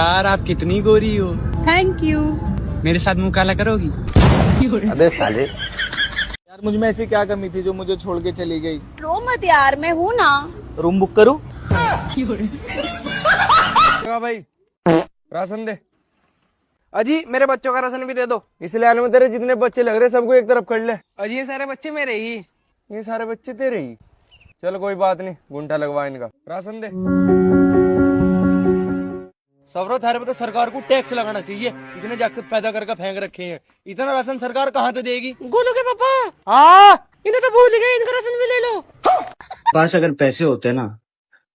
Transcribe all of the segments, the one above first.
यार आप कितनी गोरी हो। Thank you. मेरे साथ मुंह काला करोगी? अबे साले। यार मुझ में ऐसी क्या कमी थी जो मुझे छोड़ के चली गई? रो मत यार, मैं हूँ ना। रूम बुक करूं? भाई राशन दे। अजी मेरे बच्चों का राशन भी दे दो। इस लाइन में तेरे जितने बच्चे लग रहे सबको एक तरफ कर ले। अजी ये सारे बच्चे मेरे ही। ये सारे बच्चे तेरे ही? चल कोई बात नहीं, गुंठा लगवा इनका। राशन दे। सवरो थारे पे तो सरकार को टैक्स लगाना चाहिए। इतने जागत पैदा करके फेंक रखे हैं, इतना राशन सरकार कहाँ से देगी? गोलू के पापा हाँ इन्हें तो भूल गए, इनका राशन भी ले लो। पास अगर पैसे होते ना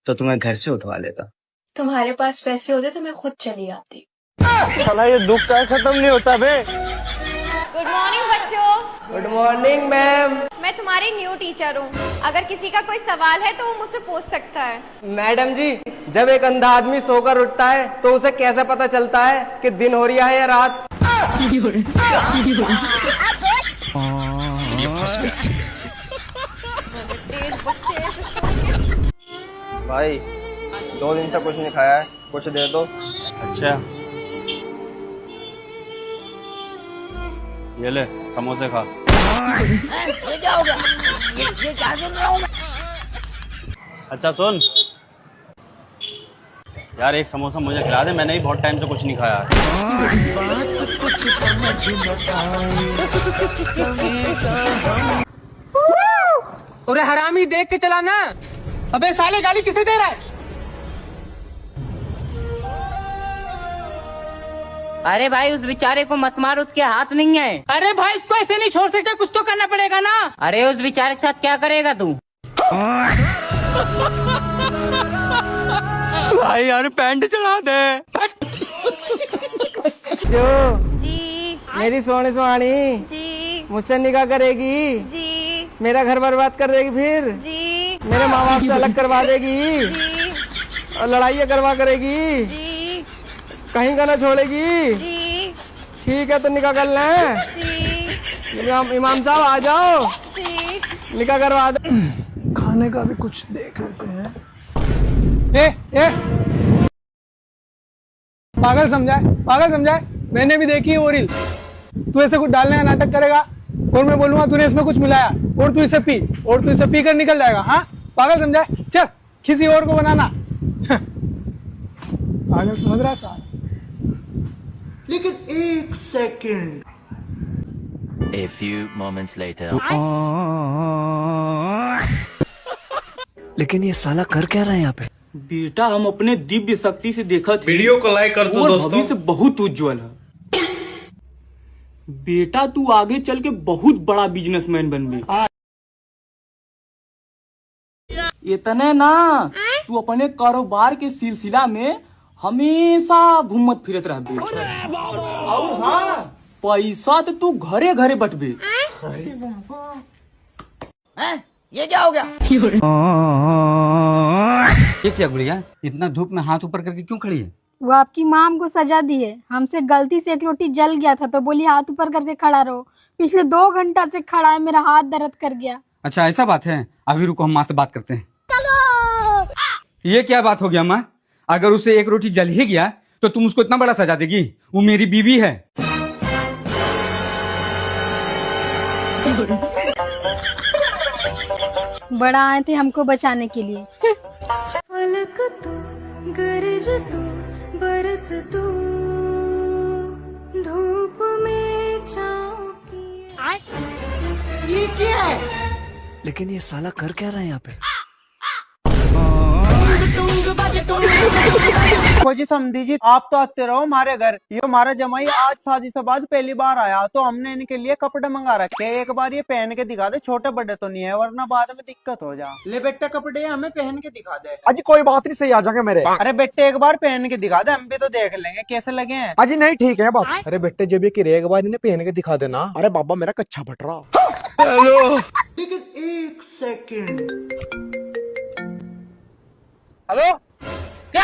तो तुम्हें घर से उठवा लेता। तुम्हारे पास पैसे होते तो मैं खुद चली आती। साला ये दुख का खत्म नहीं होता बे। गुड मॉर्निंग बच्चों। Good morning ma'am. मैं तुम्हारी न्यू टीचर हूँ। अगर किसी का कोई सवाल है तो वो मुझसे पूछ सकता है। मैडम जी, जब एक अंधा आदमी सोकर उठता है तो उसे कैसे पता चलता है कि दिन हो रहा है या रात? भाई 2 दिन से कुछ नहीं खाया है, कुछ दे दो। अच्छा ये ले समोसे खा। ये क्या हो गया? ये क्या सुन रहा हूँ मैं? अच्छा सुन यार, एक समोसा मुझे खिला दे, मैंने भी बहुत टाइम से कुछ नहीं खाया। अरे हरामी देख के चला ना। अबे साले गाली किसे दे रहा है? अरे भाई उस बेचारे को मत मार, उसके हाथ नहीं है। अरे भाई इसको ऐसे नहीं छोड़ सकते, कुछ तो करना पड़ेगा ना। अरे उस बेचारे के साथ क्या करेगा तू? भाई यार पैंट चढ़ा दे। जो जी मेरी सोने सुहानी जी मुझसे निकाह करेगी, जी मेरा घर बर्बाद कर देगी, फिर जी मेरे माँ बाप से अलग करवा देगी जी और लड़ाइयाँ करवा करेगी, जी कहीं का ना छोड़ेगी। जी ठीक है तो निकाह कर लें। जी इमाम साहब आ जाओ, जी। निकाह करवा दो। खाने का भी कुछ देख लेते हैं। ए पागल समझाए, मैंने भी देखी है वो रील। तू ऐसे कुछ डालने का नाटक करेगा और मैं बोलूंगा तूने इसमें कुछ मिलाया और तू इसे पी कर निकल जाएगा। हाँ पागल समझाए, चल किसी और को बनाना। पागल समझ रहा है साला। लेकिन एक second. A few moments later. लेकिन ये साला कर क्या रहा है यहाँ पे? बेटा हम अपने दिव्य शक्ति से देखा थे, वीडियो को लाइक कर दो दोस्तों। भविष्य बहुत उज्जवल है। बेटा तू आगे चल के बहुत बड़ा बिजनेसमैन बन गई। इतने ना, तू अपने कारोबार के सिलसिला में हमेशा घूमत फिरत रह। और हाँ पैसा तो तू घरे घरे बटबे। ये क्या हो गया? ये क्या गुड़िया, इतना धूप में हाथ ऊपर करके क्यों खड़ी है? वो आपकी माँ हमको सजा दी है। हमसे गलती से एक रोटी जल गया था तो बोली हाथ ऊपर करके खड़ा रहो। पिछले 2 घंटा से खड़ा है, मेरा हाथ दर्द कर गया। अच्छा ऐसा बात है, अभी रुको हम माँ से बात करते हैं। ये क्या बात हो गया माँ? अगर उसे एक रोटी जल ही गया तो तुम उसको इतना बड़ा सजा देगी? वो मेरी बीवी है। बड़ा आए थे हमको बचाने के लिए। फलक तू, गरज तू, बरस तू, धूप में छाँव की। ये क्या है? लेकिन ये साला कर क्या रहा है यहाँ पे? जी समझी जी, आप तो आते रहो हमारे घर। ये हमारा जमाई आज शादी से बाद पहली बार आया तो हमने इनके लिए कपड़े मंगा रखे। एक बार ये पहन के दिखा दे, छोटे बड़े तो नहीं है वरना बाद में दिक्कत हो जा। ले बेटे कपड़े हमें पहन के दिखा दे। अजी कोई बात नहीं, सही आ जाएंगे मेरे। अरे बेटे एक बार पहन के दिखा दे, हम भी तो देख लेंगे कैसे लगे हैं। अजी नहीं ठीक है बस। अरे बेटे जब ये किरे के बाद इन्हें पहन के दिखा देना। अरे बाबा मेरा कच्चा फट रहा। हेलो। लेकिन एक सेकंड। हेलो क्या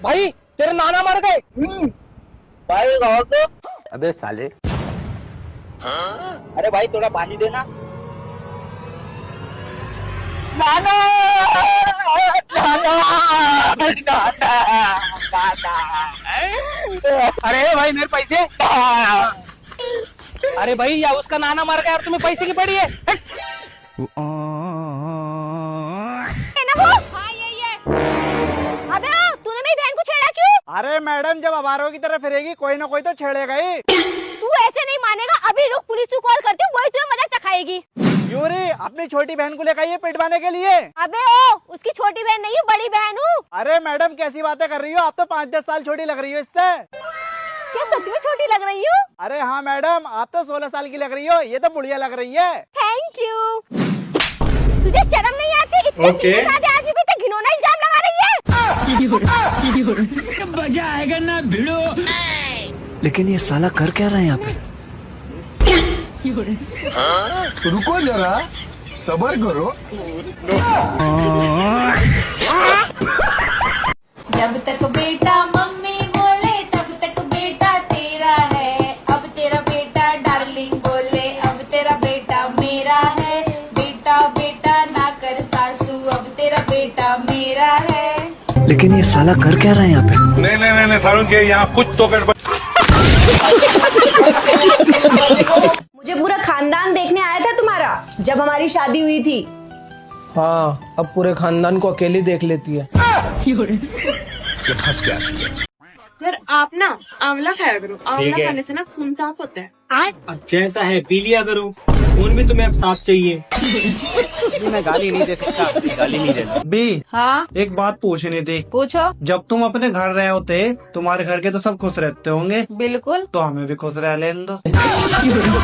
भाई, तेरे नाना मर गए? भाई और तो। अबे साले। अरे भाई थोड़ा पानी देना। नाना अरे भाई मेरे पैसे। अरे भाई या उसका नाना मार गया और तुम्हें पैसे की पड़ी है। अबे तूने मेरी बहन को छेड़ा क्यों? अरे मैडम, जब आवारों की तरह फिरेगी कोई ना कोई तो छेड़ेगा ही। तू ऐसे नहीं मानेगा, अभी रुक, पुलिस को कॉल करती हूँ, वही तुम्हें मजाक चखाएगी। यूरी, अपनी छोटी बहन को लेकर आइए पिटवाने के लिए। अबे उसकी छोटी बहन नहीं हूँ, बड़ी बहन हूँ। अरे मैडम, कैसी बातें कर रही हो, आप तो 5-10 साल छोटी लग रही हो इससे। क्या सच में छोटी लग रही हूँ? अरे हाँ मैडम, आप तो 16 साल की लग रही हो, ये तो बुढ़िया लग रही है। Thank you. तुझे शर्म नहीं आती? इतने सीधे-साधे आदमी पे तो घिनौना इल्जाम लगा रही है। मजा आएगा ना भिड़ो। लेकिन ये साला कर क्या रहा है यहाँ पे? रुको जरा, सबर करो। जब तक बेटा मम्मी बोले तब तक बेटा तेरा है, अब तेरा बेटा डार्लिंग बोले अब तेरा बेटा मेरा है, बेटा बेटा ना कर सासू अब तेरा बेटा मेरा है। लेकिन ये साला कर क्या रहा है यहाँ पे? नहीं सारुण के यहाँ कुछ तो गड़बड़। मुझे पूरा खानदान देखने आया था तुम्हारा जब हमारी शादी हुई थी। हाँ, अब पूरे खानदान को अकेली देख लेती है। सर आप ना आंवला खाया करो, आंवला खाने से ना खून साफ होता है। अच्छा ऐसा है, पी लिया करो, खून भी तुम्हें अब साफ चाहिए। मैं गाली नहीं दे सकता, गाली नहीं देना। बी, हाँ एक बात पूछनी थी। पूछो। जब तुम अपने घर रहे होते, तुम्हारे घर के तो सब खुश रहते होंगे, बिल्कुल। तो हमें भी खुश रह लेने दो।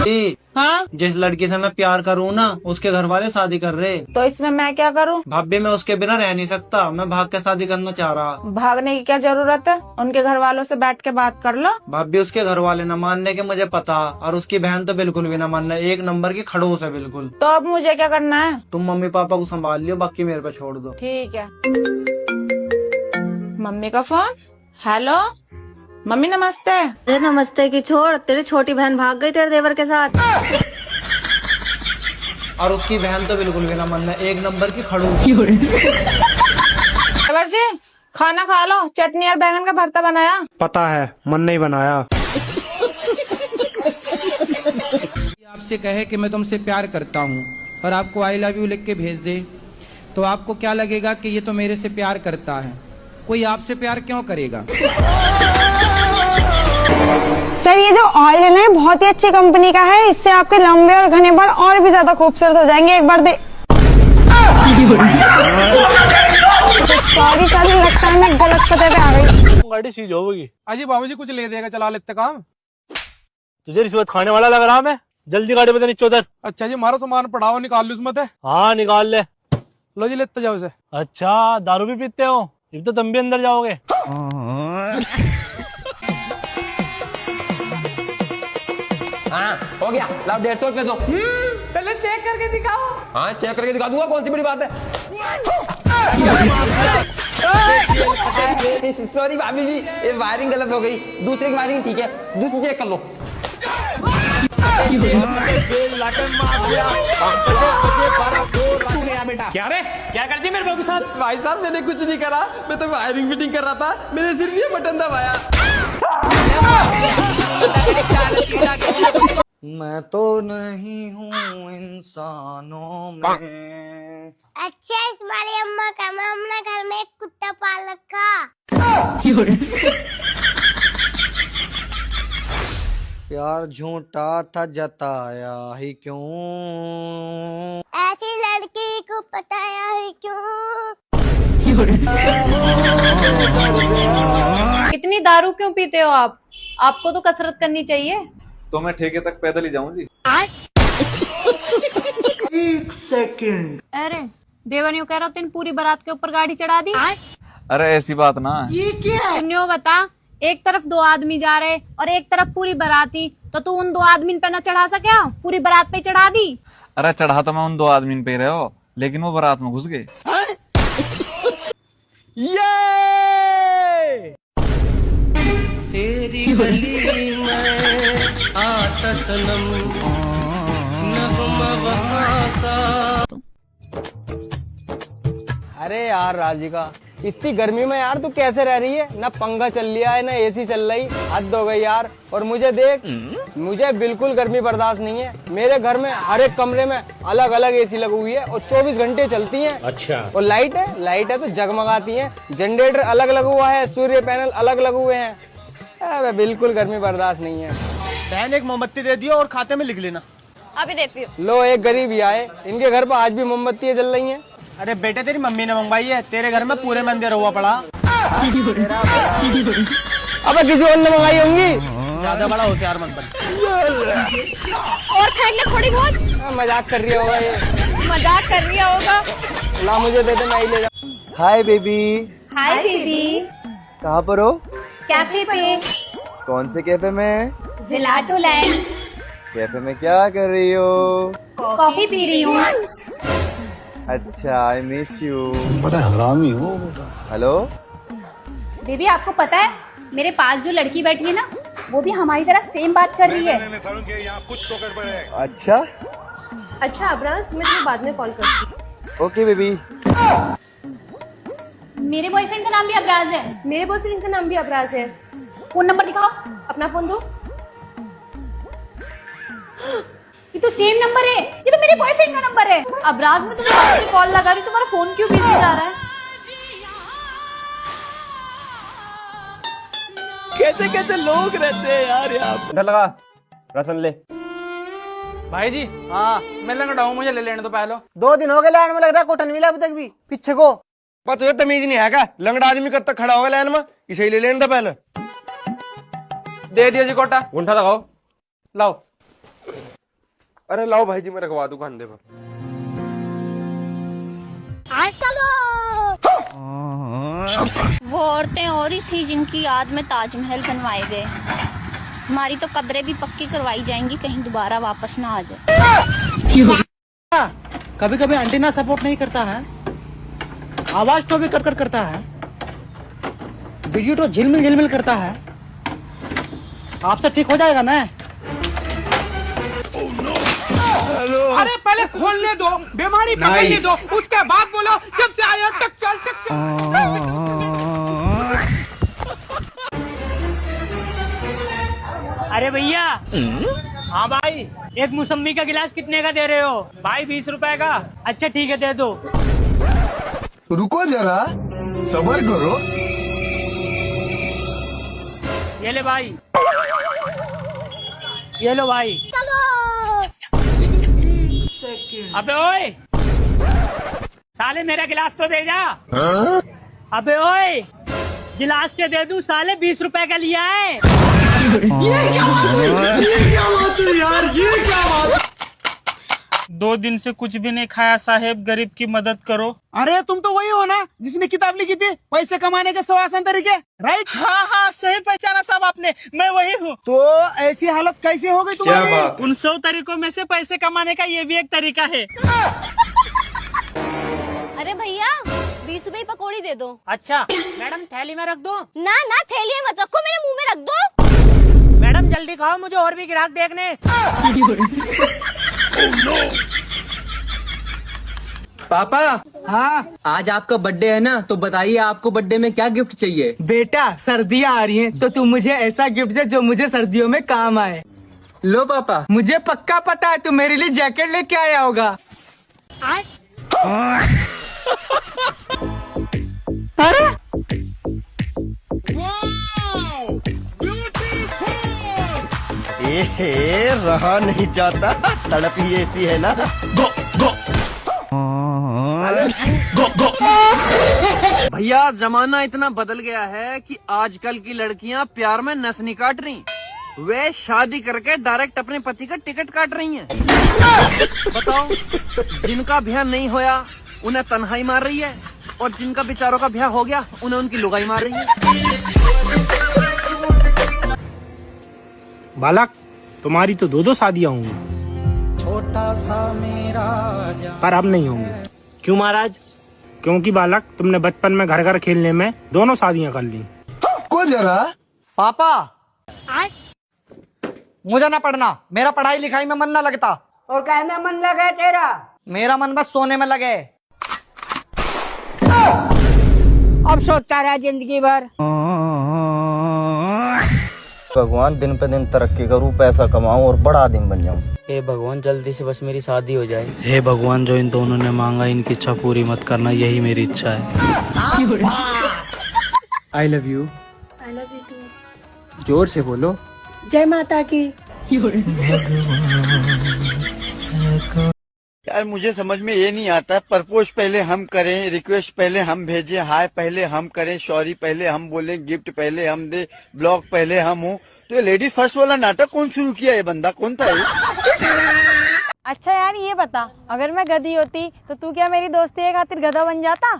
बी, हाँ जिस लड़की से मैं प्यार करूँ ना, उसके घर वाले शादी कर रहे। तो इसमें मैं क्या करूँ? भाभी, मैं उसके बिना रह नहीं सकता, मैं भाग के शादी करना चाह रहा। भागने की क्या जरूरत है? उनके घर वालों से बैठ के बात कर लो। भाभी, उसके घर वाले न मानने के मुझे पता, और उसकी बहन तो बिल्कुल भी न मानना, एक नंबर की खड़ूस है बिल्कुल। तो अब मुझे क्या करना है? तुम मम्मी पापा को संभाल लियो, बाकी मेरे पे छोड़ दो। ठीक है। मम्मी का फोन। हेलो मम्मी, नमस्ते। अरे नमस्ते की छोड़, तेरी छोटी बहन भाग गई तेरे देवर के साथ। और उसकी बहन तो बिल्कुल भी न मानना, एक नंबर की खड़ूस। देवर जी खाना खा लो, चटनी और बैंगन का भरता बनाया। पता है, मन नहीं बनाया। आपसे कहे कि मैं तुमसे प्यार करता हूँ और आपको आई लव यू लिख के भेज दे, तो आपको क्या लगेगा कि ये तो मेरे से प्यार करता है। कोई आपसे प्यार क्यों करेगा? सर ये जो ऑयल है ना, बहुत ही अच्छी कंपनी का है, इससे आपके लंबे और घने बाल और भी ज्यादा खूबसूरत हो जाएंगे। एक बार दे। सॉरी सर, लगता है मैं गलत पते पे आ गई। गाड़ी सीज होगी। अजी बाबूजी कुछ ले देगा, चला लेते काम। तुझे रिश्वत खाने वाला लग रहा मैं। जल्दी गाड़ी बता नीचे उधर। अच्छा जी, हमारा सामान पड़ाओ, निकाल लो उसमें। हाँ निकाल ले। लो जी, लेते जाओ इसे। अच्छा दारू भी पीते हो? अब तो तुम भी अंदर जाओगे। हाँ हो गया, लाओ 150 रुपए दो। पहले चेक करके दिखाओ। हाँ चेक करके दिखा दूंगा, कौन सी बड़ी बात है। सॉरी भाभी जी, ये वायरिंग गलत हो गई, दूसरी की वायरिंग ठीक है, दूसरी चेक कर लो। बेटा क्या रे, क्या करती है मेरे बहू के साथ? भाई साहब मैंने कुछ नहीं करा, मैं तो वायरिंग फिटिंग कर रहा था, मैंने सिर्फ ये बटन दबाया। मैं तो नहीं हूँ इंसानों में। अच्छा, तुम्हारी अम्मा का हमने घर में एक कुत्ता पाल रखा। प्यार झूठा था, जताया ही क्यों? ऐसी लड़की को बताया ही क्यों? इतनी दारू क्यों पीते हो आप? आपको तो कसरत करनी चाहिए। तो मैं ठेके तक पैदल ही जाऊँ जी। 1 सेकंड। अरे देवर यूँ कह रहा तेन पूरी बारात के ऊपर गाड़ी चढ़ा दी। अरे ऐसी बात ना। ये क्या है? तुमने वो बता, एक तरफ 2 आदमी जा रहे और एक तरफ पूरी बाराती, तो तू उन 2 आदमी पे न चढ़ा सके, पूरी बारात पे चढ़ा दी। अरे चढ़ा तो मैं उन 2 आदमी पे रहे हो, लेकिन वो बारात में घुस गए। तेरी गली में आता सनम नगमा वफा का। अरे यार राजिका, इतनी गर्मी में यार तू कैसे रह रही है? ना पंखा चल लिया है ना एसी चल रही, हद हो गई यार। और मुझे देख, मुझे बिल्कुल गर्मी बर्दाश्त नहीं है। मेरे घर में हर एक कमरे में अलग अलग एसी लगी हुई है और 24 घंटे चलती हैं। अच्छा। और लाइट है तो जगमगाती है। जनरेटर अलग लगा हुआ है, सूर्य पैनल अलग लगे हुए हैं। बिल्कुल गर्मी बर्दाश्त नहीं है। बहन एक मोमबत्ती दे दियो और खाते में लिख लेना। अभी देती हूँ। लो, एक गरीब ही आए, इनके घर पर आज भी मोमबत्तियां जल रही हैं। अरे बेटे तेरी मम्मी ने मंगवाई है, तेरे घर में पूरे मंदिर हुआ पड़ा। अबे किसी और ने मंगाई होंगी। ज्यादा बड़ा होशियार मत बन। और फेंक ले थोड़ी बहुत। मजाक कर रही होगा ये। मजाक कर रही होगा। ला मुझे दे दे, मैं ही ले जाऊं। Hi baby. Hi baby. कहाँ पर हो? कैफे पे। कौन से कैफे में? जिलाटो लैंड। कैफे में क्या कर रही हो? कॉफी पी रही हूँ। अच्छा, आई मिस यू। बड़ा हरामी हो। हेलो बेबी, आपको पता है मेरे पास जो लड़की बैठी है ना, वो भी हमारी तरह सेम बात कर रही है। अच्छा अच्छा अब्राज, मैं तुम्हें बाद में कॉल करती हूँ। Okay baby. मेरे बॉयफ्रेंड का नाम भी अब्राज है। मेरे बॉयफ्रेंड का नाम भी अब्राज है। फोन नंबर दिखाओ। अपना फोन दो। ये तो सेम नंबर है। ये तो मेरे बॉयफ्रेंड का नंबर है। अब्राज, मैं तुम्हें कॉल लगा रही हूँ, तुम्हारा फोन क्यों बिजी जा रहा है? कैसे कैसे लोग रहते हैं यार यहाँ पे। इधर लगा, रसन ले। भाई जी, हाँ मैं लंगड़ा हूँ, मुझे ले लेने दो पहले। 2 दिन हो गए लाइन में लग रहा है, कोटन मिला अभी तक भी पीछे को। पर तुझे तमीज नहीं है क्या? लंगड़ा आदमी कब तक खड़ा होगा लाइन में? इसे ही ले लेने दो पहले। दे दिया जी कोटा। घंटा लगाओ। लाओ। अरे लाओ भाई जी, मैं रखवा दूं कंधे पर। वो औरतें और ही थी जिनकी याद में ताजमहल बनवाए गए। हमारी तो कब्रें भी पक्की करवाई जाएंगी, कहीं दोबारा वापस ना आ जाए। कभी कभी एंटीना सपोर्ट नहीं करता है, आवाज तो भी कट करता है, वीडियो तो झिलमिल करता है। आपसे ठीक हो जाएगा ना? अरे पहले खोलने दो, बीमारी पकड़ने दो, उसके बाद बोलो जब चाहे तक चल। अरे भैया। हाँ भाई, एक मौसम्मी का गिलास कितने का दे रहे हो? भाई 20 रुपए का। अच्छा ठीक है, दे दो। रुको जरा, सब्र करो। ये ले भाई। ये लो भाई। अबे ओए, साले मेरा गिलास तो दे जा। अबे ओए, गिलास के दे दूं, साले 20 रुपए का लिया है। ये क्या बात हुई यार, ये क्या बात? 2 दिन से कुछ भी नहीं खाया साहेब, गरीब की मदद करो। अरे तुम तो वही हो ना जिसने किताब लिखी थी पैसे कमाने के 100 आसान तरीके, राइट? हाँ हाँ, सही पहचाना साहब आपने, मैं वही हूँ। तो ऐसी हालत कैसे हो गई तुम्हारी? उन 100 तरीकों में से पैसे कमाने का ये भी एक तरीका है। अरे भैया, 20 रुपए पकौड़ी दे दो। अच्छा मैडम, थैली में रख दो। ना ना, थैली में मत रखो, मेरे मुंह में रख दो। मैडम जल्दी खाओ, मुझे और भी ग्राहक देखने। पापा। हाँ, आज आपका बर्थडे है ना, तो बताइए आपको बर्थडे में क्या गिफ्ट चाहिए? बेटा, सर्दियाँ आ रही हैं तो तू मुझे ऐसा गिफ्ट दे जो मुझे सर्दियों में काम आए। लो पापा। मुझे पक्का पता है तू मेरे लिए जैकेट लेके आया होगा। अरे रहा नहीं जाता, तड़प ही ऐसी है ना। गो गो भैया, जमाना इतना बदल गया है कि आजकल की लड़कियां प्यार में नस नहीं काट रही, वे शादी करके डायरेक्ट अपने पति का टिकट काट रही हैं। बताओ, जिनका ब्याह नहीं होया उन्हें तन्हाई मार रही है, और जिनका बेचारों का ब्याह हो गया उन्हें उनकी लुगाई मार रही है। बालक, तुम्हारी तो 2 शादियां होंगी, छोटा सा मेरा पर अब नहीं होंगी। क्यों महाराज? क्योंकि बालक, तुमने बचपन में घर घर खेलने में दोनों शादियां कर ली। को जरा। पापा, मुझे ना पढ़ना, मेरा पढ़ाई लिखाई में मन ना लगता। और कहने मन लगे तेरा? मेरा मन बस सोने में लगे। अब सोचता रहा जिंदगी भर। भगवान दिन पे दिन तरक्की करूँ, पैसा कमाऊं और बड़ा आदमी बन जाऊं। हे भगवान जल्दी से बस मेरी शादी हो जाए। हे भगवान, जो इन दोनों ने मांगा इनकी इच्छा पूरी मत करना, यही मेरी इच्छा है। I love you. I love you too. जोर से बोलो। जय माता की। यार मुझे समझ में ये नहीं आता, प्रपोज पहले हम करें, रिक्वेस्ट पहले हम भेजें, हाय पहले हम करें, सॉरी पहले हम बोलें, गिफ्ट पहले हम दे, ब्लॉग पहले हम हो। तो ये लेडीज फर्स्ट वाला नाटक कौन शुरू किया? ये बंदा कौन था ये? अच्छा यार ये बता, अगर मैं गधी होती तो तू क्या मेरी दोस्ती के खातिर गधा बन जाता?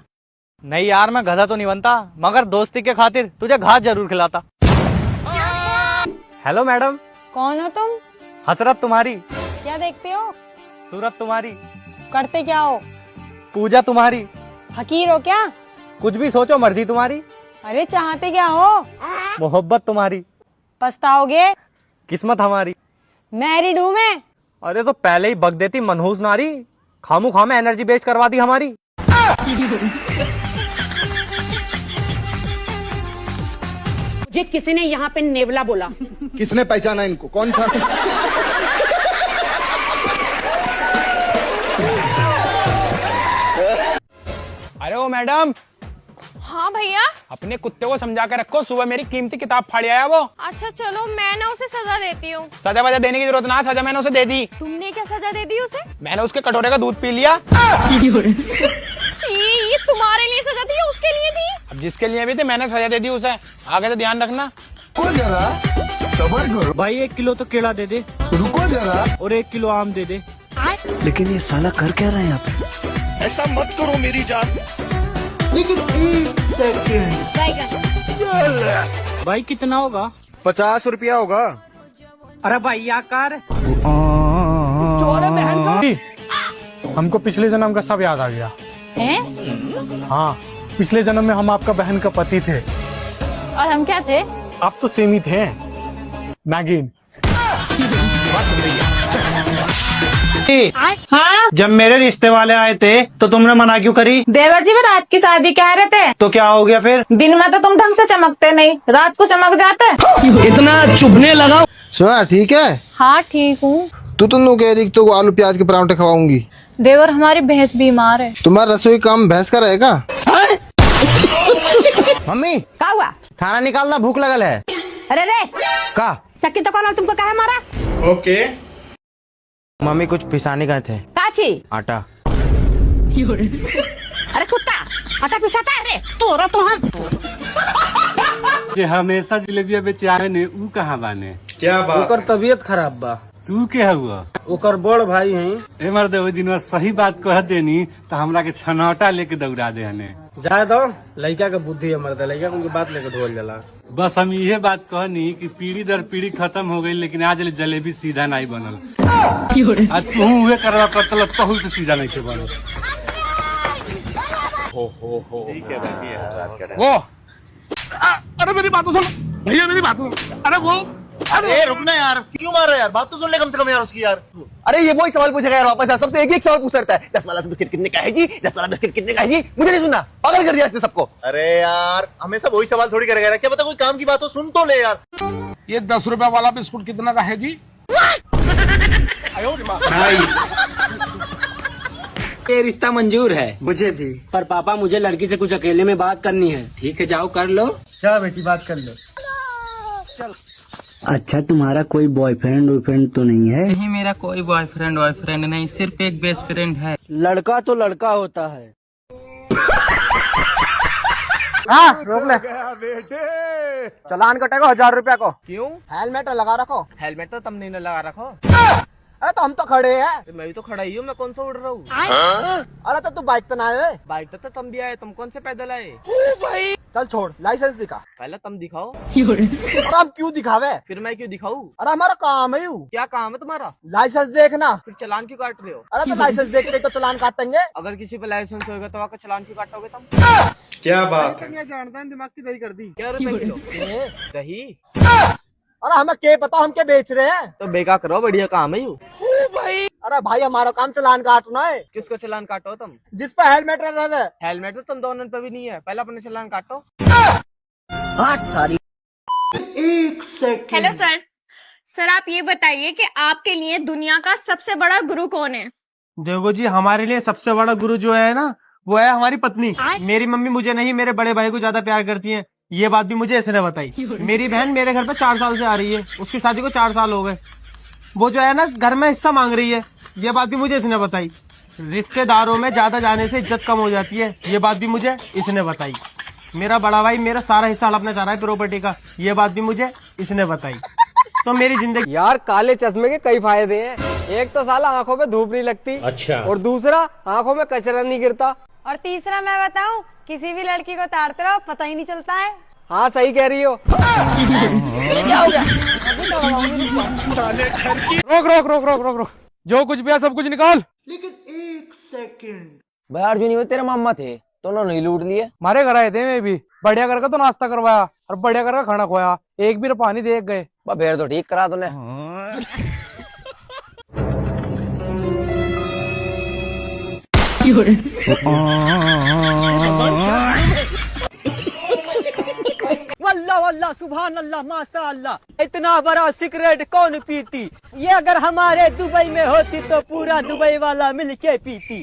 नहीं यार, मैं गधा तो नहीं बनता, मगर दोस्ती के खातिर तुझे घास जरूर खिलाता। Hello madam. कौन हो तुम? हसरत तुम्हारी। क्या देखते हो? सूरत तुम्हारी। करते क्या हो? पूजा तुम्हारी। फकीर हो क्या? कुछ भी सोचो, मर्जी तुम्हारी। अरे चाहते क्या हो? मोहब्बत तुम्हारी। पछताओगे? किस्मत हमारी। मैरिड हूँ मैं। अरे तो पहले ही बक देती मनहूस नारी, खामू खामे एनर्जी बेस्ट करवा दी हमारी। मुझे किसी ने यहाँ पे नेवला बोला। किसने पहचाना इनको? कौन था? अरे ओ मैडम। हाँ भैया। अपने कुत्ते को समझा के रखो, सुबह मेरी कीमती किताब फाड़ आया वो। अच्छा चलो, मैं ना उसे सजा देती हूँ। सजा वजा देने की जरूरत ना, सजा मैंने उसे दे दी। तुमने क्या सजा दे दी उसे? मैंने उसके कटोरे का दूध पी लिया। छी, ये तुम्हारे लिए सजा थी या उसके लिए थी? अब जिसके लिए भी थी मैंने सजा दे दी उसे, आगे से ध्यान रखना। रुको जरा, सबर करो भाई 1 किलो तो केला दे दे, रुको जरा। और 1 किलो आम दे दे। लेकिन ये साला कर क्या रहा है यहाँ पे? ऐसा मत करो मेरी जान। लेकिन 1 सेकंड। भाई कितना होगा? 50 रुपया होगा। अरे भैया कर। हमको पिछले जन्म का सब याद आ गया। हैं? हाँ, पिछले जन्म में हम आपका बहन का पति थे। और हम क्या थे? आप तो सेम ही थे, नागिन। हाँ? जब मेरे रिश्ते वाले आए थे तो तुमने मना क्यों करी? देवर जी, मैं रात की शादी कह रहे थे। तो क्या हो गया फिर? दिन में तो तुम ढंग से चमकते नहीं, रात को चमक जाते। इतना चुभने लगा। सुना ठीक है? हाँ ठीक हूँ। तू तो कह रही तो आलू प्याज के पराठे खवाऊंगी। देवर हमारी भैंस बीमार है। तुम्हारा रसोई काम भैंस का रहेगा? मम्मी क्या हुआ? खाना निकालना, भूख लगल है। अरे रे का? चक्की तो कौन तुमको कहा मारा? ओके। मम्मी कुछ पिसाने गए थे। काची? आटा। अरे कुत्ता, आटा पिसाता है रे? तोरा तो हम। ये हमेशा जलेबिया बेचे आए ने, ऊ कहाँ बाने? क्या बात? ओकर तबीयत खराब बा। तू क्या हुआ? ओकर बड़ भाई हैं। ए मर्द, वो दिन सही बात कह देनी तो हमरा के छनौटा लेके दौड़ा दे हने। जाए दो, लड़का का बुद्धि है मर्द, लड़का उनकी बात लेकर ढोल जाला। बस हम ये बात कहनी कि पीढ़ी दर पीढ़ी खत्म हो गई, लेकिन आज जलेबी सीधा नहीं बनल। आज तू हुए करवा करतल कहू तो सीधा नहीं के बनल। ठीक है बाकी वो अरे मेरी बात तो सुन भैया, मेरी बात सुन। अरे वो अरे रुकना यार, क्यों मार रहा है यार? बात तो सुन ले कम से कम यार उसकी यार। अरे ये वही सवाल पूछेगा यार वापस यार, सब तो एक ही सवाल पूछ रहता है। 10 वाला बिस्किट कितने का है जी? 10 वाला बिस्किट कितने का है जी? मुझे नहीं सुनना, पागल कर दिया इसने सबको। अरे यार हमेशा वही सवाल थोड़ी करेगा यार, क्या पता कोई काम की बात हो, सुन तो ले यार। ये 10 रुपए वाला बिस्कुट कितना का है जी? ये रिश्ता मंजूर है मुझे भी, पर पापा मुझे लड़की से कुछ अकेले में बात करनी है। ठीक है जाओ कर लो। क्या बेटी बात कर लो। अच्छा तुम्हारा कोई बॉयफ्रेंड वॉयफ्रेंड तो नहीं है? नहीं, मेरा कोई बॉयफ्रेंड वॉयफ्रेंड नहीं, सिर्फ एक बेस्ट फ्रेंड है। लड़का तो लड़का होता है। हाँ रोक ले। चलान कटेगा 1000 रुपया को। क्यों? हेलमेट लगा रखो। हेलमेट तो तुमने न लगा रखो। अरे तो हम तो खड़े हैं। मैं भी तो खड़ा ही हूँ, मैं कौन सा उड़ रहा हूँ? अरे तो तू बाइक तो ना आए। बाइक तो तुम भी आए, तुम कौन से पैदल आए? भाई चल छोड़, लाइसेंस दिखा। पहले तुम दिखाओ। और हम क्यों दिखावे? फिर मैं क्यों दिखाऊं? अरे हमारा काम है यू। क्या काम है तुम्हारा? लाइसेंस देखना। फिर चलान क्यों काट रहे हो? अरे तो लाइसेंस देख के तो चलान काटेंगे। अगर किसी पे लाइसेंस होगा तो आपका चलान क्यों काटोगे तुम? क्या बात है? मैं जानता है, दिमाग की दही कर दी। क्या रुपए किलो? दही? अरे हमें क्या पता हम क्या बेच रहे हैं। तो बेका करो, बढ़िया काम है यू। भाई अरे भाई हमारा काम चलान काटना है। किसको चलान काटो तुम? जिस पे हेलमेट रहे। हेलमेट तो तुम दोनों पे भी नहीं है, पहले अपने चलान काटो। Hello sir. सर आप ये बताइए कि आपके लिए दुनिया का सबसे बड़ा गुरु कौन है? देखो जी, हमारे लिए सबसे बड़ा गुरु जो है ना, वो है हमारी पत्नी। मेरी मम्मी मुझे नहीं, मेरे बड़े भाई को ज्यादा प्यार करती है। ये बात भी मुझे इसने बताई। मेरी बहन मेरे घर पे 4 साल से आ रही है, उसकी शादी को 4 साल हो गए। वो जो है ना घर में हिस्सा मांग रही है, ये बात भी मुझे इसने बताई। रिश्तेदारों में ज्यादा जाने से इज्जत कम हो जाती है, ये बात भी मुझे इसने बताई। मेरा बड़ा भाई मेरा सारा हिस्सा हड़पना चाह रहा है प्रॉपर्टी का, ये बात भी मुझे इसने बताई। तो मेरी जिंदगी यार काले चश्मे के कई फायदे हैं। एक तो साला आंखों में धूप नहीं लगती, अच्छा, और दूसरा आंखों में कचरा नहीं गिरता, और तीसरा मैं बताऊं, किसी भी लड़की को ताड़ते रहो पता ही नहीं चलता है। हाँ सही कह रही हो। रोक रोक रोक रोक रोक रोक, जो कुछ भी है सब कुछ निकाल। भाई अर्जुनी में तेरे मामा थे तो उन्होंने लूट लिए। मारे घर आए थे, मैं भी बढ़िया करके तो नाश्ता करवाया और बढ़िया करके खाना खुआया, एक भी पानी देख गए। फिर तो ठीक करा तूने। वल्ला वल्ला सुभान अल्लाह माशा अल्लाह, इतना बड़ा सिगरेट कौन पीती? ये अगर हमारे दुबई में होती तो पूरा दुबई वाला मिलके पीती।